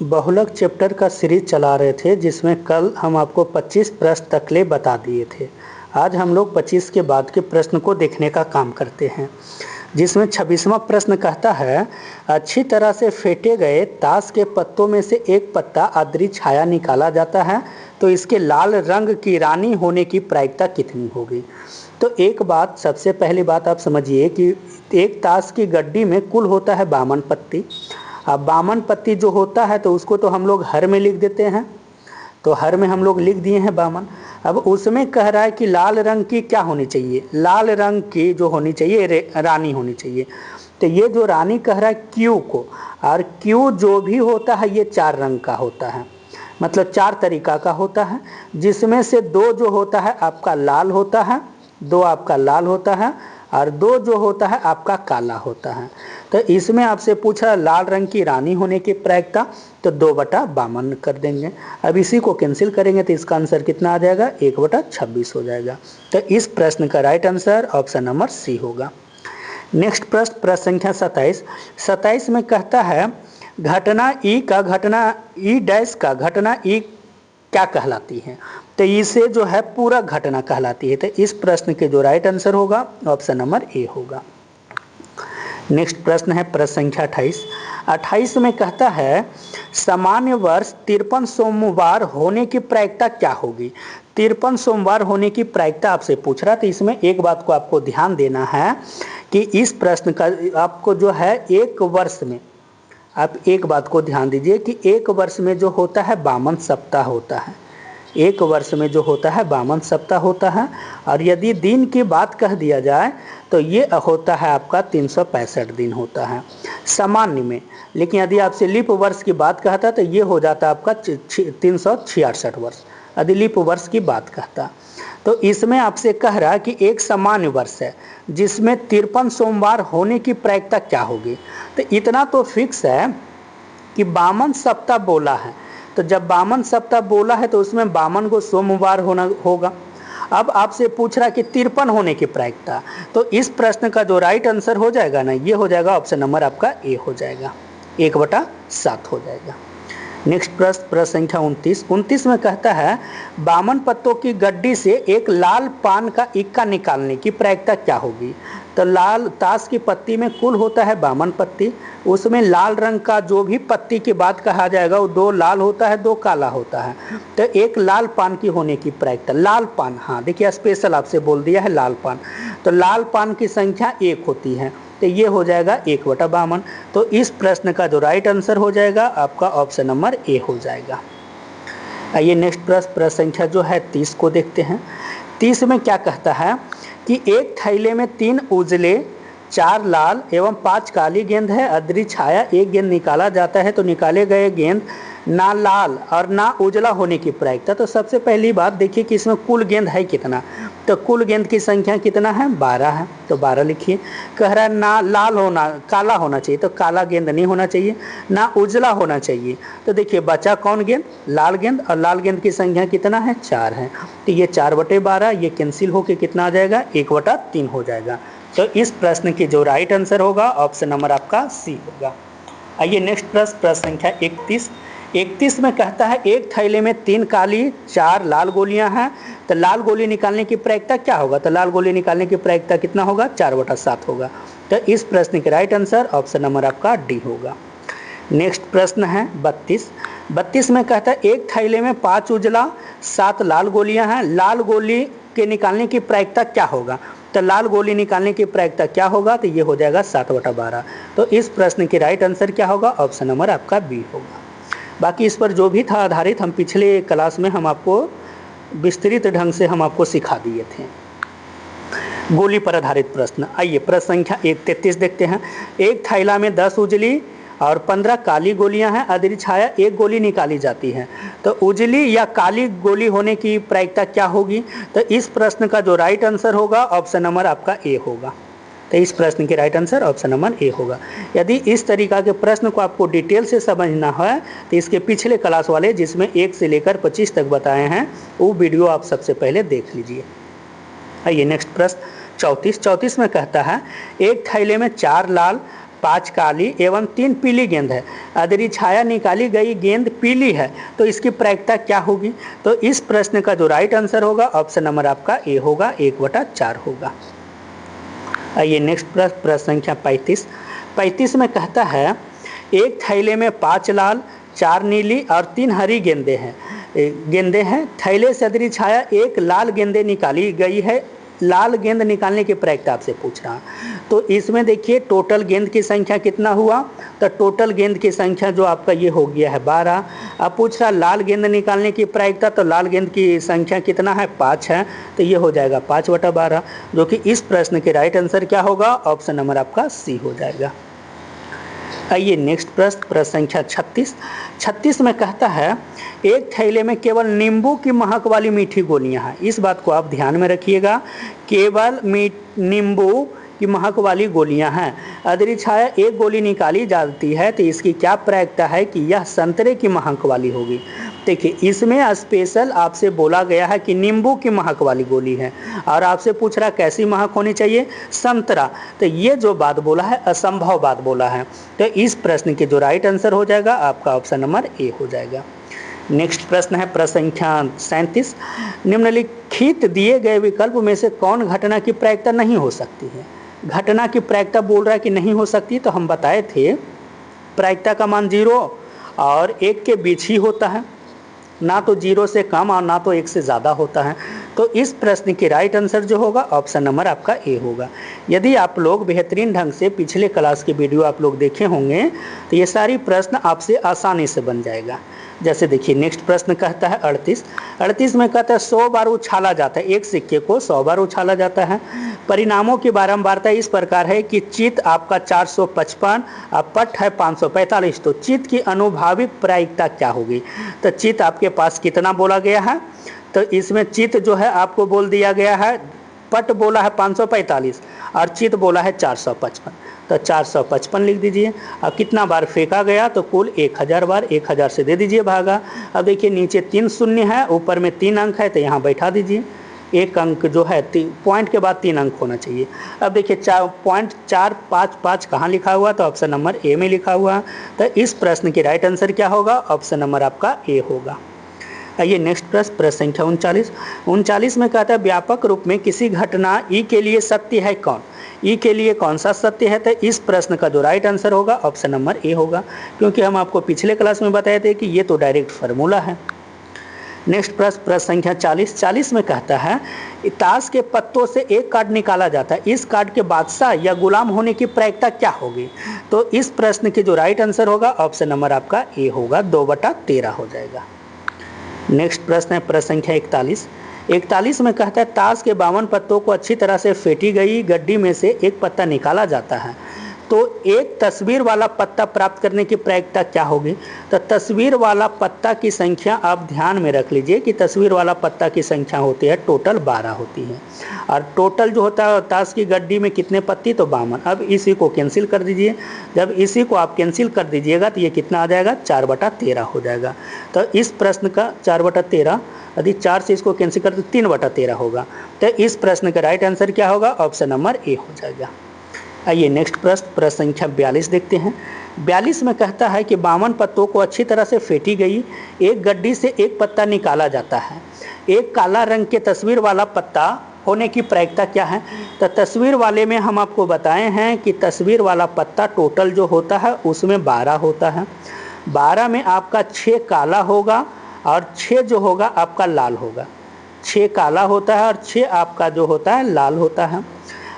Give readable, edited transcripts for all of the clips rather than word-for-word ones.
बहुलक चैप्टर का सीरीज चला रहे थे, जिसमें कल हम आपको 25 प्रश्न तकले बता दिए थे। आज हम लोग 25 के बाद के प्रश्न को देखने का काम करते हैं, जिसमें 26वां प्रश्न कहता है, अच्छी तरह से फेंटे गए ताश के पत्तों में से एक पत्ता अदृश्य छाया निकाला जाता है, तो इसके लाल रंग की रानी होने की प्रायिकता कितनी होगी। तो एक बात, सबसे पहली बात आप समझिए कि एक ताश की गड्डी में कुल होता है 52 पत्ती। अब 52 पत्ती जो होता है तो उसको तो हम लोग हर में लिख देते हैं, तो हर में हम लोग लिख दिए हैं 52। अब उसमें कह रहा है कि लाल रंग की क्या होनी चाहिए, लाल रंग की जो होनी चाहिए रानी होनी चाहिए। तो ये जो रानी कह रहा है क्यू को, और क्यू जो भी होता है ये 4 रंग का होता है, मतलब 4 तरीका का होता है, जिसमें से 2 जो होता है आपका लाल होता है, 2 आपका लाल होता है, और 2 जो होता है आपका काला होता है। तो इसमें आपसे पूछा लाल रंग की रानी होने की प्रायिकता, तो 2/52 कर देंगे। अब इसी को कैंसिल करेंगे तो इसका आंसर कितना आ जाएगा, 1/26 हो जाएगा। तो इस प्रश्न का right answer option number C होगा। नेक्स्ट प्रश्न, प्रश्न संख्या 27 में कहता है, घटना ई का घटना ई डैश का घटना ई क्या कहलाती है। तो इसे जो है पूरा घटना कहलाती है। तो इस प्रश्न के जो राइट आंसर होगा ऑप्शन नंबर ए होगा। नेक्स्ट प्रश्न है प्रश्न संख्या 28 में कहता है, सामान्य वर्ष 53 सोमवार होने की प्रायिकता क्या होगी। 53 सोमवार होने की प्रायिकता आपसे पूछ रहा। तो इसमें एक बात को आपको ध्यान देना है कि इस प्रश्न का आपको जो है एक वर्ष में, आप एक बात को ध्यान दीजिए कि एक वर्ष में जो होता है 52 सप्ताह होता है, एक वर्ष में जो होता है 52 सप्ताह होता है। और यदि दिन की बात कह दिया जाए तो ये होता है आपका 365 दिन होता है सामान्य में। लेकिन यदि आपसे लीप वर्ष की बात कहता तो ये हो जाता आपका 366 वर्ष, यदि लीप वर्ष की बात कहता। तो इसमें आपसे कह रहा है कि एक सामान्य वर्ष है जिसमें 53 सोमवार होने की प्रायिकता क्या होगी। तो इतना तो फिक्स है कि 52 सप्ताह बोला है, तो जब 52 सप्ताह बोला है तो उसमें 52 को सोमवार होना होगा। अब आपसे पूछ रहा कि 53 होने की प्रायिकता, तो इस प्रश्न का जो राइट आंसर हो जाएगा ना, ये हो जाएगा ऑप्शन नंबर आपका ए हो जाएगा, 1/7 हो जाएगा। नेक्स्ट प्रश्न, प्रश्न संख्या 29 में कहता है, 52 पत्तों की गड्डी से एक लाल पान का इक्का निकालने की प्रायिकता क्या होगी। तो लाल ताश की पत्ती में कुल होता है 52 पत्ती, उसमें लाल रंग का जो भी पत्ती की बात कहा जाएगा वो 2 लाल होता है, 2 काला होता है। तो एक लाल पान की होने की प्रायिकता, लाल पान, हाँ देखिए स्पेशल आपसे बोल दिया है लाल पान, तो लाल पान की संख्या 1 होती है, तो ये हो जाएगा 1/52। तो इस प्रश्न का जो राइट आंसर हो जाएगा आपका ऑप्शन नंबर ए हो जाएगा। आइए नेक्स्ट प्रश्न, प्रश्न संख्या जो है 30 को देखते हैं। 30 में क्या कहता है कि एक थैले में 3 उजले, 4 लाल एवं 5 काली गेंद है, अदृश्य छाया एक गेंद निकाला जाता है, तो निकाले गए गेंद ना लाल और ना उजला होने की प्रायिकता। तो सबसे पहली बात देखिए कि इसमें कुल गेंद है कितना, तो कुल गेंद की संख्या कितना है, 12 है, तो 12 लिखिए। कह रहा है ना लाल होना, काला होना चाहिए, तो काला गेंद नहीं होना चाहिए, ना उजला होना चाहिए। तो देखिए बचा कौन गेंद, लाल गेंद, और लाल गेंद की संख्या कितना है, 4 है, तो ये 4/12 ये कैंसिल होकर कितना आ जाएगा, 1/3 हो जाएगा। तो इस प्रश्न की जो राइट आंसर होगा ऑप्शन नंबर आपका सी होगा। आइए नेक्स्ट प्रश्न, प्रश्न संख्या 31 में कहता है, एक थैले में 3 काली 4 लाल गोलियां हैं, तो लाल गोली निकालने की प्रायिकता क्या होगा। तो लाल गोली निकालने की प्रायिकता कितना होगा, 4/7 होगा। तो इस प्रश्न के राइट आंसर ऑप्शन नंबर आपका डी होगा। नेक्स्ट प्रश्न है 32 में कहता है, एक थैले में 5 उजला 7 लाल गोलियां हैं, लाल गोली के निकालने की प्रायिकता क्या होगा। तो लाल गोली निकालने की प्रायिकता क्या होगा, तो ये हो जाएगा 7/12। तो इस प्रश्न की राइट आंसर क्या होगा, ऑप्शन नंबर आपका बी होगा। बाकी इस पर जो भी था आधारित हम पिछले क्लास में हम आपको विस्तृत ढंग से हम आपको सिखा दिए थे। गोली पर आधारित प्रश्न, आइए प्रश्न संख्या 33 देखते हैं। एक थैला में 10 उजली और 15 काली गोलियां हैं, अदृश्य छाया एक गोली निकाली जाती है, तो उजली या काली गोली होने की प्रायिकता क्या होगी। तो इस प्रश्न का जो राइट आंसर होगा ऑप्शन नंबर आपका ए होगा। तो इस प्रश्न के right answer option number A होगा। यदि इस तरीका के प्रश्न को आपको डिटेल से समझना है तो इसके पिछले क्लास वाले, जिसमें 1 से लेकर 25 तक बताए हैं, वो वीडियो आप सबसे पहले देख लीजिए। आइए नेक्स्ट प्रश्न 34 में कहता है, एक थैले में 4 लाल 5 काली एवं 3 पीली गेंद है। अदरी छाया निकाली गई गेंद पीली है तो इसकी प्रायिकता क्या होगी? तो इस प्रश्न का जो राइट आंसर होगा ऑप्शन नंबर आपका ए होगा, 1/4 होगा। आइए नेक्स्ट प्रश्न संख्या 35 में कहता है एक थैले में 5 लाल, 4 नीली और 3 हरी गेंदे हैं। थैले से अदरी छाया एक लाल गेंदे निकाली गई है। लाल गेंद निकालने की प्रायिकता आपसे पूछ रहा है। तो इसमें देखिए टोटल गेंद की संख्या कितना हुआ? तो टोटल गेंद की संख्या जो आपका ये हो गया है 12। अब पूछ रहा लाल गेंद निकालने की प्रायिकता, तो लाल गेंद की संख्या कितना है? 5 है, तो ये हो जाएगा 5/12, जो कि इस प्रश्न के राइट आंसर क्या होगा? ऑप्शन नंबर आपका सी हो जाएगा। आइए नेक्स्ट प्रश्न संख्या 36 में कहता है एक थैले में केवल नींबू की महक वाली मीठी गोलियां हैं। इस बात को आप ध्यान में रखिएगा, केवल नींबू की महक वाली गोलियां हैं। अदरी छाया एक गोली निकाली जाती है तो इसकी क्या प्रायिकता है कि यह संतरे की महक वाली होगी। देखिए इसमें स्पेशल आपसे बोला गया है कि नींबू की महक वाली गोली है और आपसे पूछ रहा कैसी महक होनी चाहिए? संतरा। तो ये जो बात बोला है असंभव बात बोला है, तो इस प्रश्न के जो राइट आंसर हो जाएगा आपका ऑप्शन नंबर ए हो जाएगा। नेक्स्ट प्रश्न है प्रश्न संख्या 37। निम्नलिखित दिए गए विकल्प में से कौन घटना की प्रायिकता नहीं हो सकती है? घटना की प्रायिकता बोल रहा है कि नहीं हो सकती, तो हम बताए थे प्रायिकता का मान 0 और 1 के बीच ही होता है, ना तो 0 से कम और ना तो 1 से ज़्यादा होता है। तो इस प्रश्न के राइट आंसर जो होगा ऑप्शन नंबर आपका ए होगा। यदि आप लोग बेहतरीन ढंग से पिछले क्लास के वीडियो आप लोग देखे होंगे तो ये सारी प्रश्न आपसे आसानी से बन जाएगा। जैसे देखिए नेक्स्ट प्रश्न कहता है 38 में कहता है 100 बार उछाला जाता है, एक सिक्के को 100 बार उछाला जाता है। परिणामों की बारंबारता इस प्रकार है कि चित आपका 455 और पट है 545, तो चित की अनुभाविक प्रायिकता क्या होगी? तो चित आपके पास कितना बोला गया है? तो इसमें चित जो है आपको बोल दिया गया है, पट बोला है 545 और चित बोला है 455, तो 455 लिख दीजिए। अब कितना बार फेंका गया? तो कुल 1000 बार, 1000 से दे दीजिए भागा। अब देखिए नीचे 3 शून्य है, ऊपर में 3 अंक है, तो यहाँ बैठा दीजिए। एक अंक जो है पॉइंट के बाद 3 अंक होना चाहिए। अब देखिए 4.455 कहाँ लिखा हुआ? तो ऑप्शन नंबर ए में लिखा हुआ। तो इस प्रश्न की राइट आंसर क्या होगा? ऑप्शन नंबर आपका ए होगा। आइए नेक्स्ट प्रश्न संख्या 39 में कहता है व्यापक रूप में किसी घटना ई के लिए सत्य है कौन? ई के लिए कौन सा सत्य है? तो इस प्रश्न का जो राइट आंसर होगा ऑप्शन नंबर ए होगा, क्योंकि हम आपको पिछले क्लास में बताए थे कि ये तो डायरेक्ट फार्मूला है। नेक्स्ट प्रश्न संख्या 40 में कहता है ताश के पत्तों से एक कार्ड निकाला जाता है, इस कार्ड के बादशाह या गुलाम होने की प्रायिकता क्या होगी? तो इस प्रश्न के जो राइट आंसर होगा ऑप्शन नंबर आपका ए होगा, 2/13 हो जाएगा। नेक्स्ट प्रश्न है प्रश्न संख्या 41 में कहता है ताश के 52 पत्तों को अच्छी तरह से फेंटी गई गड्डी में से एक पत्ता निकाला जाता है, तो एक तस्वीर वाला पत्ता प्राप्त करने की प्रायिकता क्या होगी? तो तस्वीर वाला पत्ता की संख्या आप ध्यान में रख लीजिए कि तस्वीर वाला पत्ता की संख्या होती है टोटल 12 होती है, और टोटल जो होता है ताश की गड्डी में कितने पत्ती? तो 52। अब इसी को कैंसिल कर दीजिए, जब इसी को आप कैंसिल कर दीजिएगा तो ये कितना आ जाएगा? 4/13 हो जाएगा। तो इस प्रश्न का 4/13, यदि 4 से इसको कैंसिल कर तो 3/13 होगा। तो इस प्रश्न का राइट आंसर क्या होगा? ऑप्शन नंबर ए हो जाएगा। आइए नेक्स्ट प्रश्न संख्या 42 देखते हैं। 42 में कहता है कि 52 पत्तों को अच्छी तरह से फेंटी गई एक गड्डी से एक पत्ता निकाला जाता है, एक काला रंग के तस्वीर वाला पत्ता होने की प्रायिकता क्या है? तो तस्वीर वाले में हम आपको बताए हैं कि तस्वीर वाला पत्ता टोटल जो होता है उसमें 12 होता है। 12 में आपका 6 काला होगा और 6 जो होगा आपका लाल होगा। 6 काला होता है और 6 आपका जो होता है लाल होता है।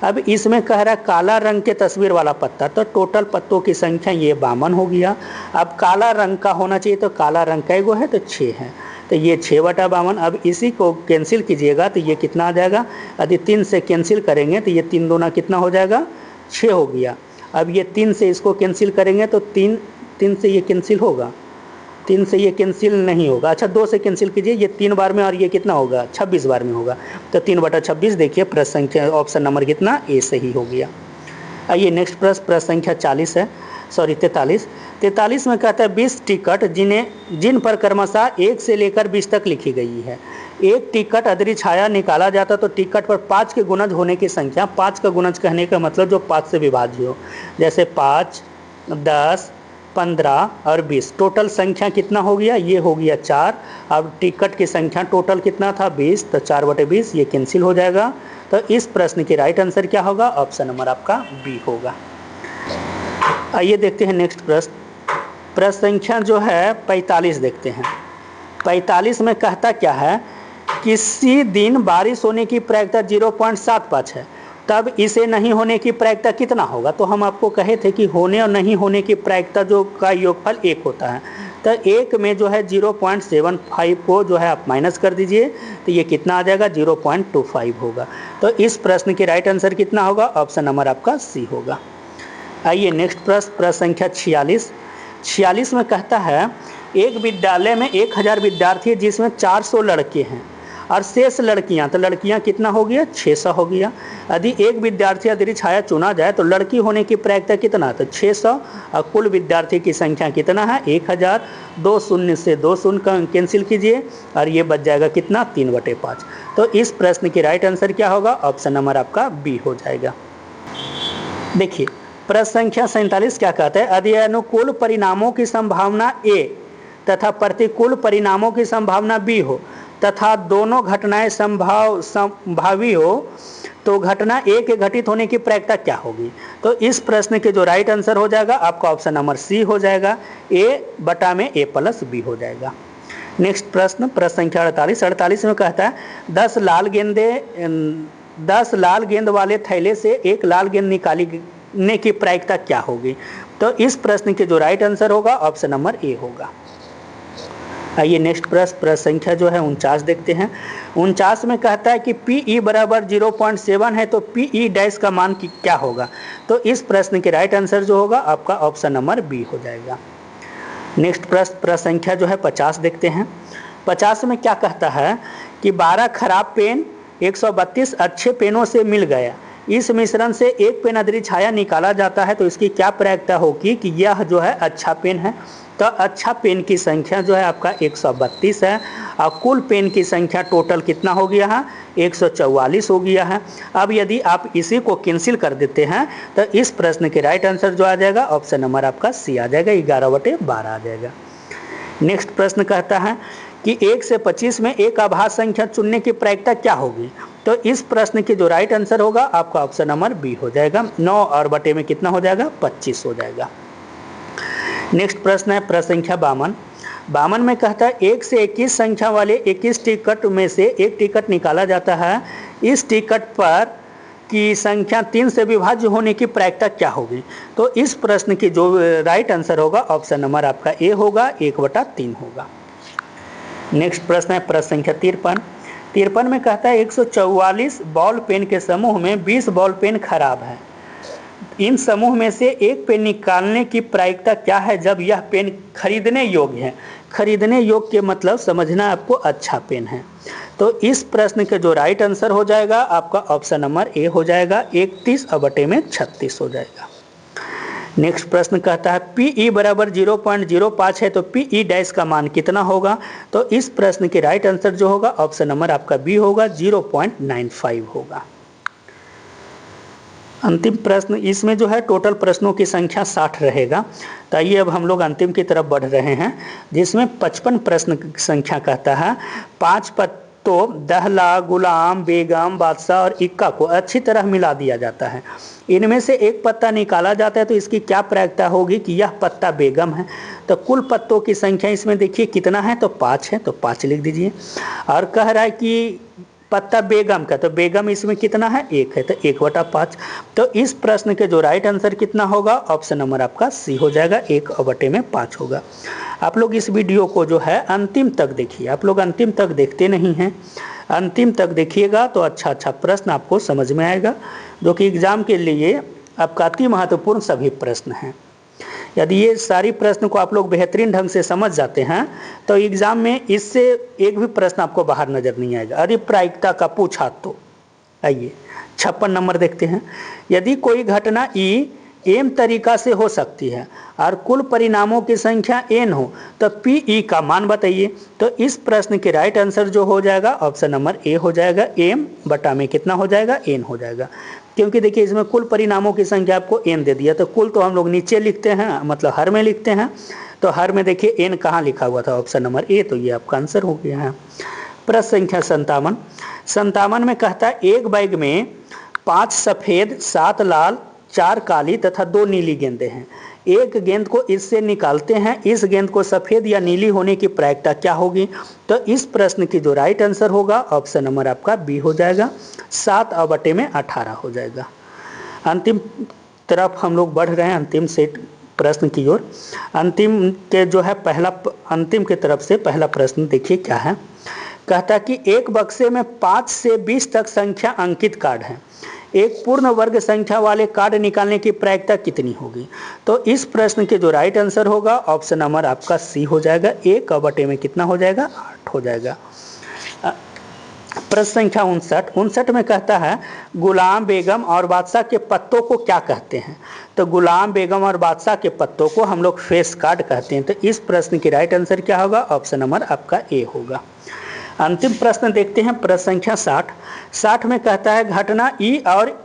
अब इसमें कह रहा है काला रंग के तस्वीर वाला पत्ता, तो टोटल पत्तों की संख्या ये 52 हो गया। अब काला रंग का होना चाहिए, तो काला रंग का एगो है तो 6 है, तो ये 6/52। अब इसी को कैंसिल कीजिएगा तो ये कितना आ जाएगा? यदि 3 से कैंसिल करेंगे तो ये 3 दूना कितना हो जाएगा? 6 हो गया। अब ये 3 से इसको कैंसिल करेंगे तो 3 से ये कैंसिल होगा, 3 से ये कैंसिल नहीं होगा। अच्छा 2 से कैंसिल कीजिए, ये 3 बार में और ये कितना होगा? 26 बार में होगा, तो 3/26 देखिए प्रश्न संख्या ऑप्शन नंबर कितना? ए सही हो गया। आइए नेक्स्ट प्रश्न संख्या 43 में कहता है 20 टिकट जिन पर क्रमशः 1 से लेकर 20 तक लिखी गई है। एक टिकट अदरी छाया निकाला जाता तो टिकट पर 5 के गुणज होने की संख्या, 5 का गुणज कहने का मतलब जो 5 से विभाज्य हो, जैसे 5, 10, 15 और 20। टोटल संख्या कितना हो गया, ये हो गया 4। अब टिकट की संख्या टोटल कितना था 20, तो 4/20 ये कैंसिल हो जाएगा। तो इस प्रश्न की राइट आंसर क्या होगा, ऑप्शन नंबर आपका बी होगा। आइए देखते हैं नेक्स्ट प्रश्न। प्रश्न संख्या जो है 45 देखते हैं। 45 में कहता क्या है, किसी दिन बारिश होने की प्रायिकता 0.75 है, तब इसे नहीं होने की प्रायिकता कितना होगा। तो हम आपको कहे थे कि होने और नहीं होने की प्रायिकता जो का योगफल 1 होता है, तो 1 में जो है 0.75 को जो है आप माइनस कर दीजिए, तो ये कितना आ जाएगा 0.25 होगा। तो इस प्रश्न की राइट आंसर कितना होगा, ऑप्शन नंबर आपका सी होगा। आइए नेक्स्ट प्रश्न, प्रश्न संख्या 46। 46 में कहता है, एक विद्यालय में 1000 विद्यार्थी जिसमें 400 लड़के हैं और शेष लड़कियां, तो लड़कियां कितना हो गया 600 हो गया। यदि एक विद्यार्थी अदृश्य छाया चुना जाए तो लड़की होने की प्रायिकता कितना, तो 600 और कुल विद्यार्थी की संख्या कितना है 1000। 2 शून्य से 2 शून्य कैंसिल कीजिए और ये बच जाएगा कितना 3/5। तो इस प्रश्न की राइट आंसर क्या होगा, ऑप्शन नंबर आपका बी हो जाएगा। देखिए प्रश्न संख्या 47 क्या कहता है, यदि अनुकूल परिणामों की संभावना ए तथा प्रतिकूल परिणामों की संभावना बी हो तथा दोनों घटनाएं संभावी हो तो घटना ए के घटित होने की प्रायिकता क्या होगी। तो इस प्रश्न के जो राइट आंसर हो जाएगा आपका ऑप्शन नंबर सी हो जाएगा, a/a+b हो जाएगा। नेक्स्ट प्रश्न, प्रश्न संख्या 48 में कहता है 10 लाल गेंद वाले थैले से एक लाल गेंद निकालने की प्रायिकता क्या होगी। तो इस प्रश्न के जो राइट आंसर होगा ऑप्शन नंबर ए होगा। आइए नेक्स्ट प्रश्न संख्या जो है 49 देखते हैं। 49 में कहता है कि PE बराबर 0.7 है तो PE डैश का मान क्या होगा। तो इस प्रश्न के राइट आंसर जो होगा आपका ऑप्शन नंबर बी हो जाएगा। नेक्स्ट प्रश्न संख्या जो है 50 देखते हैं। 50 में क्या कहता है कि 12 खराब पेन 132 अच्छे पेनों से मिल गया, इस मिश्रण से एक पेन अदृश्य छाया निकाला जाता है तो इसकी क्या प्रायिकता होगी कि यह जो है अच्छा पेन है। तो अच्छा पेन की संख्या जो है आपका 132 है और कुल पेन की संख्या टोटल कितना हो गया है 144 हो गया है। अब यदि आप इसी को कैंसिल कर देते हैं तो इस प्रश्न के राइट आंसर जो आ जाएगा ऑप्शन नंबर आपका सी आ जाएगा, 11/12 आ जाएगा। नेक्स्ट प्रश्न कहता है कि 1 से 25 में एक आभास संख्या चुनने की प्रायिकता क्या होगी। तो इस प्रश्न की जो राइट आंसर होगा आपका ऑप्शन नंबर बी हो जाएगा, 9 और बटे में कितना हो जाएगा 25 हो जाएगा। नेक्स्ट प्रश्न है प्रश्न संख्या 52 में कहता है 1 से 21 संख्या वाले 21 टिकट में से एक टिकट निकाला जाता है, इस टिकट पर की संख्या 3 से विभाज्य होने की प्रायिकता क्या होगी। तो इस प्रश्न की जो राइट आंसर होगा ऑप्शन नंबर आपका ए होगा, 1/3 होगा। नेक्स्ट प्रश्न है प्रश्न संख्या 53 में कहता है 144 बॉल पेन के समूह में 20 बॉल पेन खराब है, इन समूह में से एक पेन निकालने की प्रायिकता क्या है जब यह पेन खरीदने योग्य है। खरीदने योग्य के मतलब समझना आपको अच्छा पेन है। तो इस प्रश्न के जो राइट आंसर हो जाएगा आपका ऑप्शन नंबर ए हो जाएगा, 31/36 हो जाएगा। नेक्स्ट प्रश्न कहता है PE बराबर 0.05 है तो PE डैश का मान कितना होगा। तो इस प्रश्न के राइट आंसर जो होगा ऑप्शन नंबर आपका बी होगा, 0.95 होगा। अंतिम प्रश्न, इसमें जो है टोटल प्रश्नों की संख्या 60 रहेगा। तो आइए अब हम लोग अंतिम की तरफ बढ़ रहे हैं, जिसमें 55 प्रश्न की संख्या कहता है 5 पत्तों दहला, गुलाम, बेगम, बादशाह और इक्का को अच्छी तरह मिला दिया जाता है, इनमें से एक पत्ता निकाला जाता है तो इसकी क्या प्रायिकता होगी कि यह पत्ता बेगम है। तो कुल पत्तों की संख्या इसमें देखिए कितना है, तो 5 है, तो 5 लिख दीजिए। और कह रहा है कि पत्ता बेगम का, तो बेगम इसमें कितना है 1 है, तो 1/5। तो इस प्रश्न के जो राइट आंसर कितना होगा ऑप्शन नंबर आपका सी हो जाएगा, 1/5 होगा। आप लोग इस वीडियो को जो है अंतिम तक देखिए, आप लोग अंतिम तक देखते नहीं हैं, अंतिम तक देखिएगा तो अच्छा प्रश्न आपको समझ में आएगा, जो कि एग्ज़ाम के लिए आपका अति महत्वपूर्ण सभी प्रश्न हैं। यदि ये सारी प्रश्न को आप लोग बेहतरीन ढंग से समझ जाते हैं तो एग्ज़ाम में इससे एक भी प्रश्न आपको बाहर नज़र नहीं आएगा। यदि प्रायिकता का पूछा तो आइए 56 नंबर देखते हैं। यदि कोई घटना ई m तरीका से हो सकती है और कुल परिणामों की संख्या n हो तो pe का मान बताइए। तो इस प्रश्न के राइट आंसर जो हो जाएगा ऑप्शन नंबर ए हो जाएगा। m बटा में कितना हो जाएगा, n हो जाएगा। क्योंकि देखिए इसमें कुल परिणामों की संख्या आपको n दे दिया, तो कुल तो हम लोग नीचे लिखते हैं, मतलब हर में लिखते हैं। तो हर में देखिए n कहाँ लिखा हुआ था, ऑप्शन नंबर ए, तो ये आपका आंसर हो गया है। प्रश्न संख्या 57 में कहता है एक बैग में 5 सफ़ेद 7 लाल 4 काली तथा 2 नीली गेंदें हैं। एक गेंद को इससे निकालते हैं, इस गेंद को सफ़ेद या नीली होने की प्रायिकता क्या होगी। तो इस प्रश्न की जो राइट आंसर होगा ऑप्शन नंबर आपका बी हो जाएगा, 7/18 हो जाएगा। अंतिम तरफ हम लोग बढ़ रहे हैं, अंतिम सेट प्रश्न की ओर। अंतिम के जो है अंतिम के तरफ से पहला प्रश्न देखिए क्या है। कहता है कि एक बक्से में 5 से 20 तक संख्या अंकित कार्ड हैं। एक पूर्ण वर्ग संख्या वाले कार्ड निकालने की प्रायिकता कितनी होगी। तो इस प्रश्न के जो राइट आंसर होगा ऑप्शन नंबर आपका सी हो जाएगा, 1/8 में कितना हो जाएगा, 8 हो जाएगा। प्रश्न संख्या 59 में कहता है गुलाम बेगम और बादशाह के पत्तों को क्या कहते हैं। तो गुलाम बेगम और बादशाह के पत्तों को हम लोग फेस कार्ड कहते हैं। तो इस प्रश्न की राइट आंसर क्या होगा, ऑप्शन नंबर आपका ए होगा। अंतिम प्रश्न देखते हैं, प्रश्न संख्या 60 में कहता है घटना ई और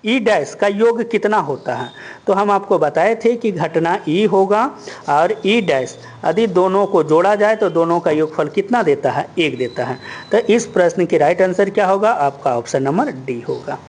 ई डैश का योग कितना होता है। तो हम आपको बताए थे कि घटना ई होगा और ई डैश यदि दोनों को जोड़ा जाए तो दोनों का योगफल कितना देता है, 1 देता है। तो इस प्रश्न की राइट आंसर क्या होगा, आपका ऑप्शन नंबर डी होगा।